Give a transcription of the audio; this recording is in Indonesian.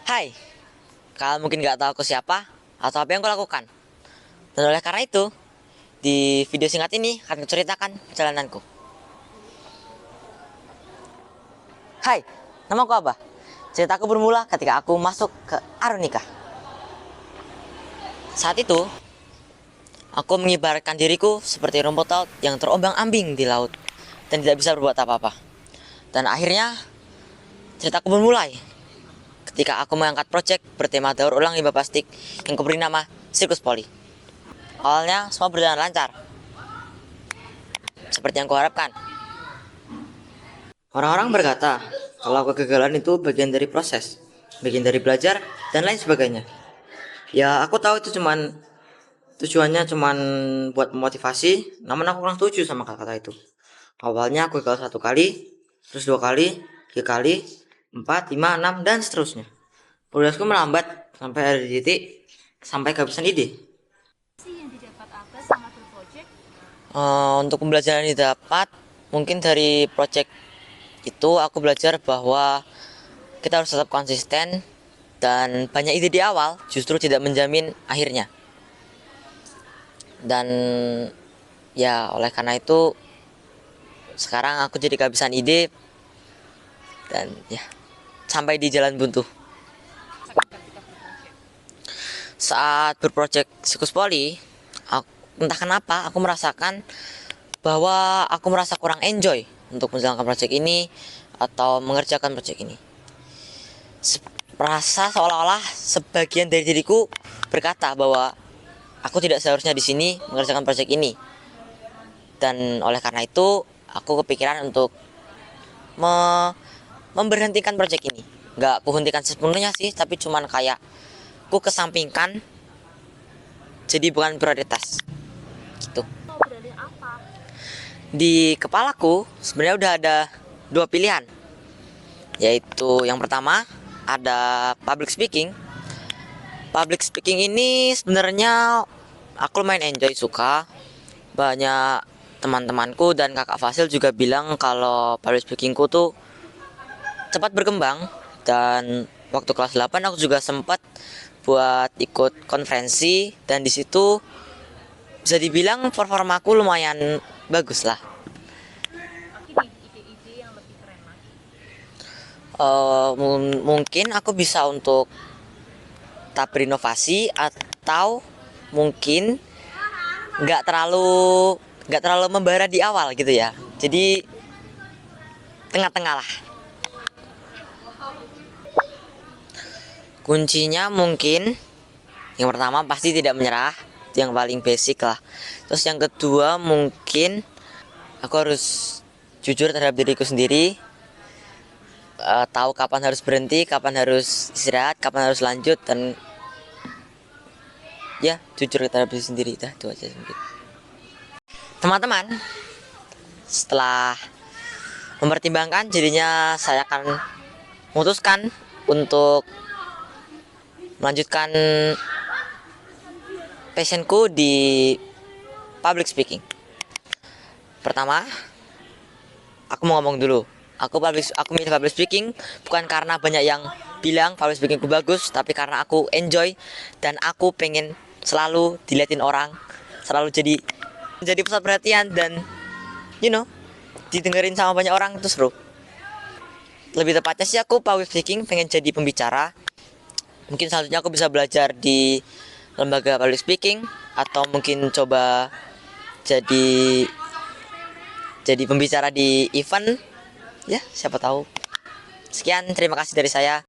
Hai, kalian mungkin nggak tahu aku siapa atau apa yang aku lakukan. Dan oleh karena itu, di video singkat ini akan menceritakan perjalananku. Hai, nama aku Abah. Ceritaku bermula ketika aku masuk ke Arunika. Saat itu, aku mengibaratkan diriku seperti rumput laut yang terombang-ambing di laut dan tidak bisa berbuat apa-apa. Dan akhirnya, ceritaku bermulai ketika aku mengangkat proyek bertema daur ulang limbah plastik yang kuberi nama Sirkus Poli. Awalnya semua berjalan lancar, seperti yang kuharapkan. Orang-orang berkata kalau kegagalan itu bagian dari proses, bagian dari belajar, dan lain sebagainya. Ya, aku tahu itu tujuannya cuman buat memotivasi, namun aku kurang setuju sama kata-kata itu. Awalnya aku gagal 1 kali, terus 2 kali, 3 kali, 4, 5, 6, dan seterusnya. Progresku melambat sampai ada di titik sampai kehabisan ide. Untuk pembelajaran yang didapat, mungkin dari project itu aku belajar bahwa kita harus tetap konsisten dan banyak ide di awal justru tidak menjamin akhirnya. Dan ya oleh karena itu sekarang aku jadi kehabisan ide dan ya sampai di jalan buntu. Saat berproject Sikus Poli, entah kenapa aku merasakan bahwa aku merasa kurang enjoy untuk menjalankan project ini atau mengerjakan project ini. Merasa seolah-olah sebagian dari diriku berkata bahwa aku tidak seharusnya di sini mengerjakan project ini. Dan oleh karena itu, aku kepikiran untuk memberhentikan project ini. Nggak kuhentikan sepenuhnya sih, tapi cuman kayak ku kesampingkan, jadi bukan prioritas. Gitu. Di kepalaku sebenarnya udah ada 2 pilihan, yaitu yang pertama ada public speaking. Public speaking ini sebenarnya aku lumayan enjoy, suka. Banyak teman-temanku dan kakak Fasil juga bilang kalau public speakingku tuh cepat berkembang. Dan waktu kelas 8 aku juga sempat buat ikut konferensi dan di situ bisa dibilang performaku lumayan bagus lah. Mungkin aku bisa untuk tetap berinovasi atau mungkin nggak terlalu membara di awal gitu ya. Jadi tengah-tengah lah. Kuncinya mungkin yang pertama pasti tidak menyerah, itu yang paling basic lah. Terus yang kedua mungkin aku harus jujur terhadap diriku sendiri, tahu kapan harus berhenti, kapan harus istirahat, kapan harus lanjut, dan ya jujur terhadap diri sendiri. Itu aja mungkin. Teman-teman, setelah mempertimbangkan, jadinya saya akan memutuskan untuk melanjutkan passionku di public speaking. Pertama, aku mau ngomong dulu. Aku milih public speaking bukan karena banyak yang bilang public speakingku bagus, tapi karena aku enjoy dan aku pengen selalu diliatin orang, selalu jadi pusat perhatian dan you know, didengerin sama banyak orang, itu seru. Lebih tepatnya sih aku public speaking pengen jadi pembicara. Mungkin selanjutnya aku bisa belajar di lembaga public speaking atau mungkin coba jadi pembicara di event, ya siapa tahu. Sekian, terima kasih dari saya.